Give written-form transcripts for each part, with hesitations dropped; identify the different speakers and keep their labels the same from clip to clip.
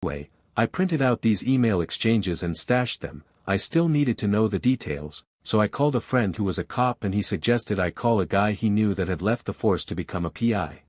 Speaker 1: Anyway, I printed out these email exchanges and stashed them. I still needed to know the details, so I called a friend who was a cop and he suggested I call a guy he knew that had left the force to become a PI.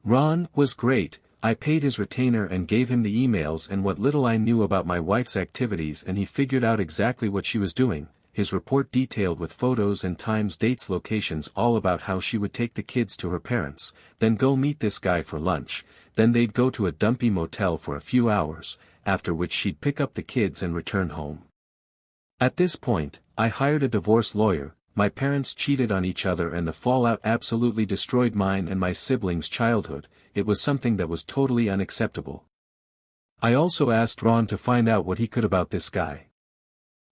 Speaker 1: Ron was great. I paid his retainer and gave him the emails and what little I knew about my wife's activities, and he figured out exactly what she was doing. His report detailed with photos and times, dates, locations, all about how she would take the kids to her parents, then go meet this guy for lunch, then they'd go to a dumpy motel for a few hours, after which she'd pick up the kids and return home. At this point, I hired a divorce lawyer. My parents cheated on each other and the fallout absolutely destroyed mine and my siblings' childhood. It was something that was totally unacceptable. I also asked Ron to find out what he could about this guy.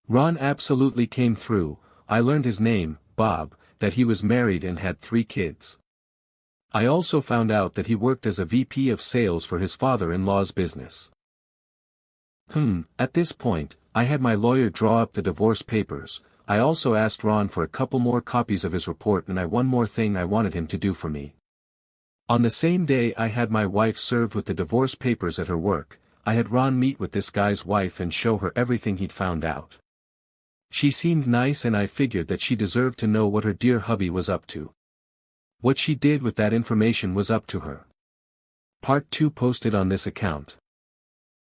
Speaker 1: Ron absolutely came through. I learned his name, Bob, that he was married and had 3 kids. I also found out that he worked as a VP of sales for his father-in-law's business. At this point, I had my lawyer draw up the divorce papers. I also asked Ron for a couple more copies of his report and one more thing I wanted him to do for me. On the same day I had my wife served with the divorce papers at her work. I had Ron meet with this guy's wife and show her everything he'd found out. She seemed nice and I figured that she deserved to know what her dear hubby was up to. What she did with that information was up to her. Part 2 posted on this account.